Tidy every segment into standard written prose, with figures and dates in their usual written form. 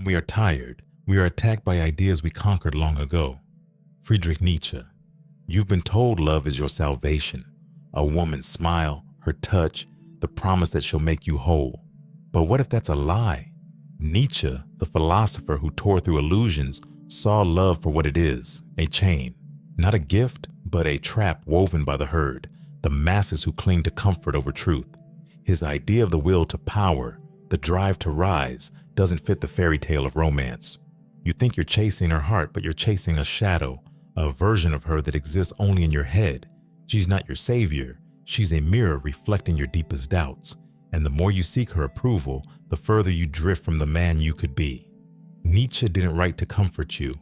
we are tired, we are attacked by ideas we conquered long ago. Friedrich Nietzsche. You've been told love is your salvation. A woman's smile, her touch, the promise that she'll make you whole. But what if that's a lie? Nietzsche, the philosopher who tore through illusions, saw love for what it is, a chain. Not a gift, but a trap woven by the herd, the masses who cling to comfort over truth. His idea of the will to power, the drive to rise, doesn't fit the fairy tale of romance. You think you're chasing her heart, but you're chasing a shadow, a version of her that exists only in your head. She's not your savior. She's a mirror reflecting your deepest doubts. And the more you seek her approval, the further you drift from the man you could be. Nietzsche didn't write to comfort you.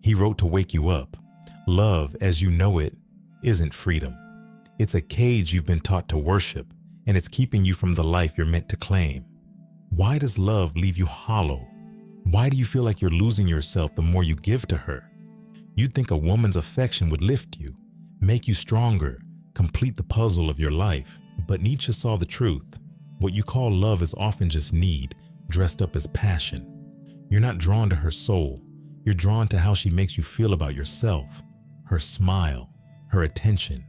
He wrote to wake you up. Love, as you know it, isn't freedom. It's a cage you've been taught to worship, and it's keeping you from the life you're meant to claim. Why does love leave you hollow? Why do you feel like you're losing yourself the more you give to her? You'd think a woman's affection would lift you, make you stronger, complete the puzzle of your life. But Nietzsche saw the truth. What you call love is often just need, dressed up as passion. You're not drawn to her soul. You're drawn to how she makes you feel about yourself, her smile, her attention.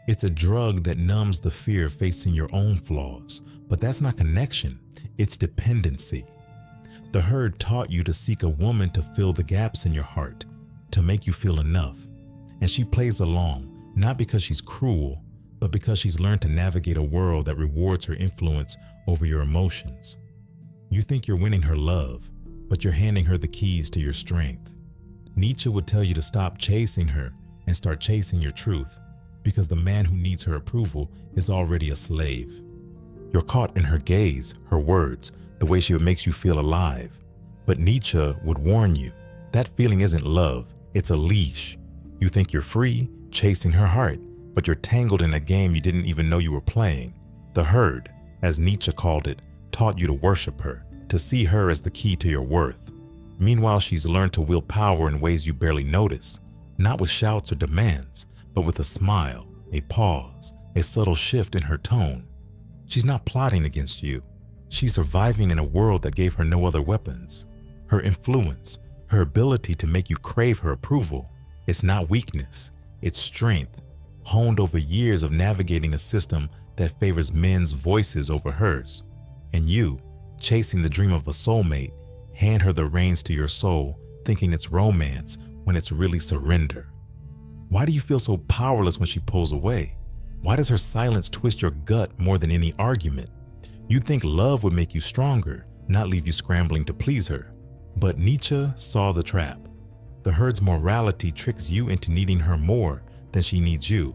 It's a drug that numbs the fear of facing your own flaws. But that's not connection, it's dependency. The herd taught you to seek a woman to fill the gaps in your heart, to make you feel enough. And she plays along, not because she's cruel, but because she's learned to navigate a world that rewards her influence over your emotions. You think you're winning her love, but you're handing her the keys to your strength. Nietzsche would tell you to stop chasing her and start chasing your truth, because the man who needs her approval is already a slave. You're caught in her gaze, her words, the way she makes you feel alive. But Nietzsche would warn you, that feeling isn't love, it's a leash. You think you're free, chasing her heart, but you're tangled in a game you didn't even know you were playing. The herd, as Nietzsche called it, taught you to worship her, to see her as the key to your worth. Meanwhile, she's learned to wield power in ways you barely notice, not with shouts or demands, but with a smile, a pause, a subtle shift in her tone. She's not plotting against you. She's surviving in a world that gave her no other weapons. Her influence, her ability to make you crave her approval, it's not weakness, it's strength, honed over years of navigating a system that favors men's voices over hers. And you, chasing the dream of a soulmate, hand her the reins to your soul, thinking it's romance when it's really surrender. Why do you feel so powerless when she pulls away? Why does her silence twist your gut more than any argument? You'd think love would make you stronger, not leave you scrambling to please her. But Nietzsche saw the trap. The herd's morality tricks you into needing her more than she needs you.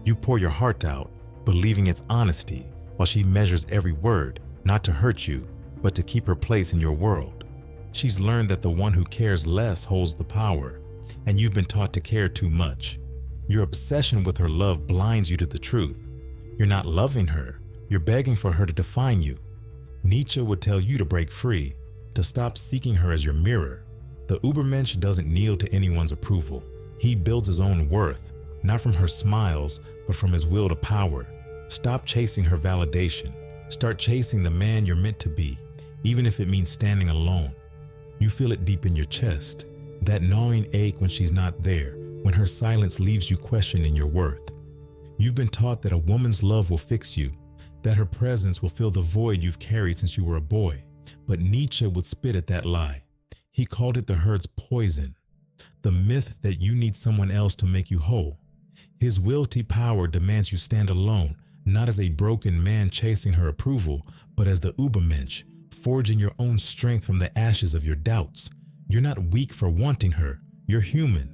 You pour your heart out, believing it's honesty, while she measures every word, not to hurt you, but to keep her place in your world. She's learned that the one who cares less holds the power, and you've been taught to care too much. Your obsession with her love blinds you to the truth. You're not loving her, you're begging for her to define you. Nietzsche would tell you to break free, to stop seeking her as your mirror. The Übermensch doesn't kneel to anyone's approval. He builds his own worth, not from her smiles, but from his will to power. Stop chasing her validation. Start chasing the man you're meant to be, even if it means standing alone. You feel it deep in your chest, that gnawing ache when she's not there, when her silence leaves you questioning your worth. You've been taught that a woman's love will fix you, that her presence will fill the void you've carried since you were a boy. But Nietzsche would spit at that lie. He called it the herd's poison, the myth that you need someone else to make you whole. His will to power demands you stand alone, not as a broken man chasing her approval, but as the Übermensch, forging your own strength from the ashes of your doubts. You're not weak for wanting her, you're human.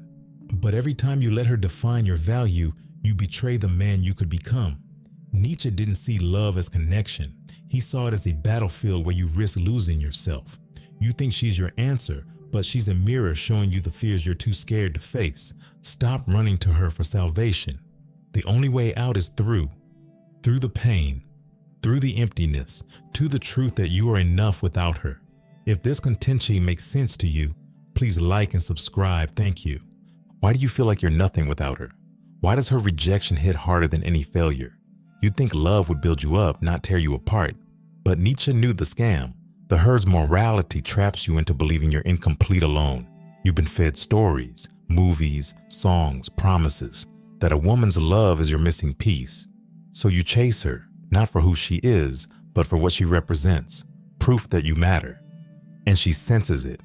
But every time you let her define your value, you betray the man you could become. Nietzsche didn't see love as connection. He saw it as a battlefield where you risk losing yourself. You think she's your answer, but she's a mirror showing you the fears you're too scared to face. Stop running to her for salvation. The only way out is through the pain, through the emptiness, to the truth that you are enough without her. If this contention makes sense to you, please like and subscribe. Thank you. Why do you feel like you're nothing without her? Why does her rejection hit harder than any failure? You'd think love would build you up, not tear you apart. But Nietzsche knew the scam. The herd's morality traps you into believing you're incomplete alone. You've been fed stories, movies, songs, promises that a woman's love is your missing piece. So you chase her, not for who she is, but for what she represents, proof that you matter. And she senses it,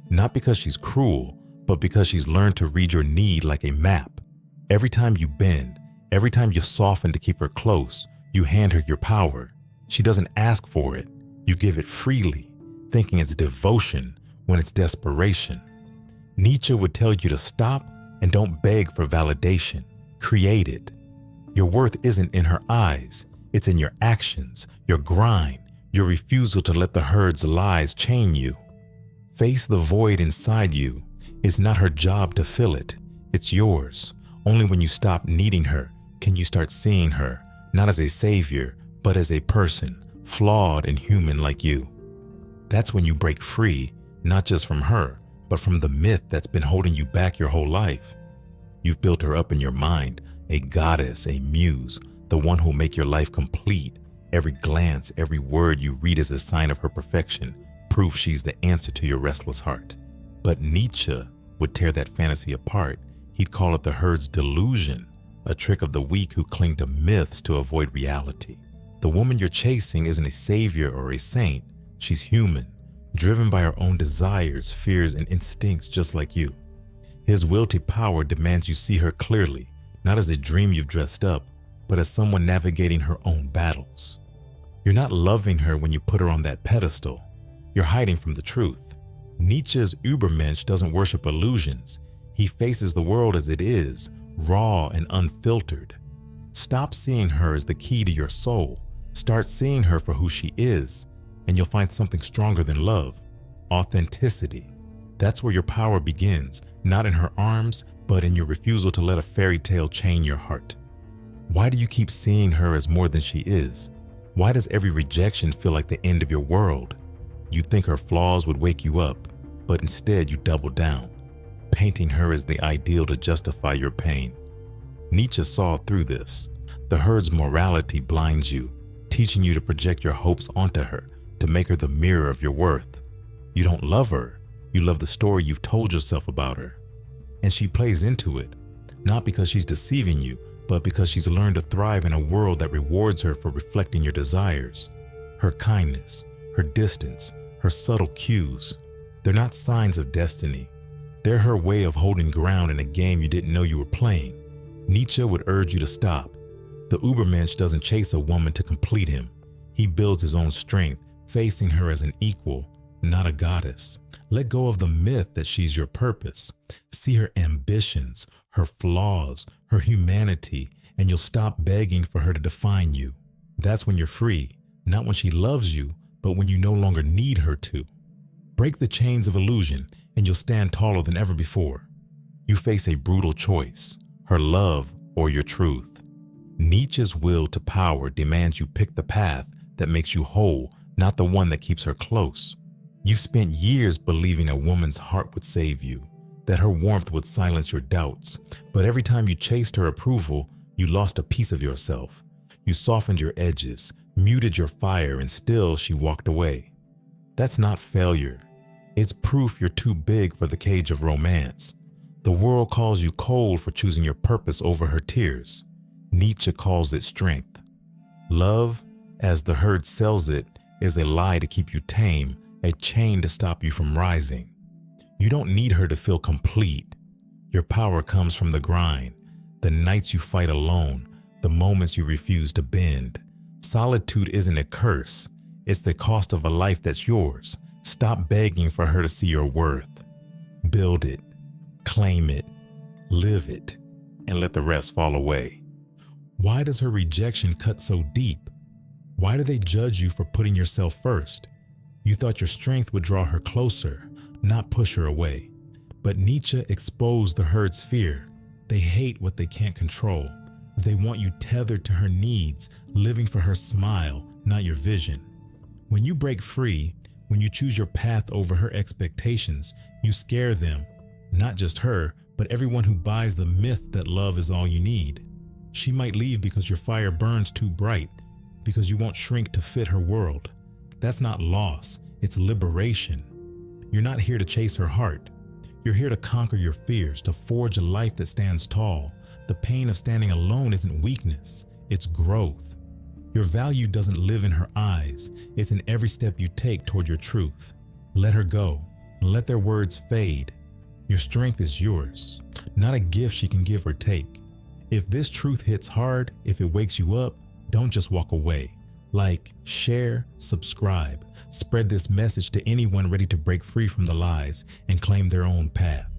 not because she's cruel, but because she's learned to read your need like a map. Every time you bend, every time you soften to keep her close, you hand her your power. She doesn't ask for it. You give it freely, thinking it's devotion when it's desperation. Nietzsche would tell you to stop and don't beg for validation. Create it. Your worth isn't in her eyes. It's in your actions, your grind, your refusal to let the herd's lies chain you. Face the void inside you. It's not her job to fill it. It's yours. Only when you stop needing her can you start seeing her, not as a savior, but as a person, flawed and human like you. That's when you break free, not just from her, but from the myth that's been holding you back your whole life. You've built her up in your mind, a goddess, a muse, the one who'll make your life complete. Every glance, every word you read is a sign of her perfection, proof she's the answer to your restless heart. But Nietzsche would tear that fantasy apart. He'd call it the herd's delusion, a trick of the weak who cling to myths to avoid reality. The woman you're chasing isn't a savior or a saint. She's human, driven by her own desires, fears, and instincts just like you. His will to power demands you see her clearly, not as a dream you've dressed up, but as someone navigating her own battles. You're not loving her when you put her on that pedestal. You're hiding from the truth. Nietzsche's Übermensch doesn't worship illusions. He faces the world as it is, raw and unfiltered. Stop seeing her as the key to your soul. Start seeing her for who she is, and you'll find something stronger than love, authenticity. That's where your power begins, not in her arms, but in your refusal to let a fairy tale chain your heart. Why do you keep seeing her as more than she is? Why does every rejection feel like the end of your world? You think her flaws would wake you up, but instead you double down, painting her as the ideal to justify your pain. Nietzsche saw through this. The herd's morality blinds you, teaching you to project your hopes onto her, to make her the mirror of your worth. You don't love her, you love the story you've told yourself about her. And she plays into it, not because she's deceiving you, but because she's learned to thrive in a world that rewards her for reflecting your desires. Her kindness, her distance, her subtle cues, they're not signs of destiny. They're her way of holding ground in a game you didn't know you were playing. Nietzsche would urge you to stop. The Übermensch doesn't chase a woman to complete him. He builds his own strength, facing her as an equal, not a goddess. Let go of the myth that she's your purpose. See her ambitions, her flaws, her humanity, and you'll stop begging for her to define you. That's when you're free, not when she loves you, but when you no longer need her to. Break the chains of illusion, and you'll stand taller than ever before. You face a brutal choice, her love or your truth. Nietzsche's will to power demands you pick the path that makes you whole, not the one that keeps her close. You've spent years believing a woman's heart would save you, that her warmth would silence your doubts, but every time you chased her approval, you lost a piece of yourself. You softened your edges, muted your fire, and still she walked away. That's not failure. It's proof you're too big for the cage of romance. The world calls you cold for choosing your purpose over her tears. Nietzsche calls it strength. Love, as the herd sells it, is a lie to keep you tame, a chain to stop you from rising. You don't need her to feel complete. Your power comes from the grind, the nights you fight alone, the moments you refuse to bend. Solitude isn't a curse. It's the cost of a life that's yours. Stop begging for her to see your worth. Build it, claim it, live it, and let the rest fall away. Why does her rejection cut so deep? Why do they judge you for putting yourself first? You thought your strength would draw her closer, not push her away. But Nietzsche exposed the herd's fear. They hate what they can't control. They want you tethered to her needs, living for her smile, not your vision. When you break free, when you choose your path over her expectations, you scare them, not just her, but everyone who buys the myth that love is all you need. She might leave because your fire burns too bright, because you won't shrink to fit her world. That's not loss, it's liberation. You're not here to chase her heart. You're here to conquer your fears, to forge a life that stands tall. The pain of standing alone isn't weakness, it's growth. Your value doesn't live in her eyes, it's in every step you take toward your truth. Let her go, and let their words fade. Your strength is yours, not a gift she can give or take. If this truth hits hard, if it wakes you up, don't just walk away. Like, share, subscribe. Spread this message to anyone ready to break free from the lies and claim their own path.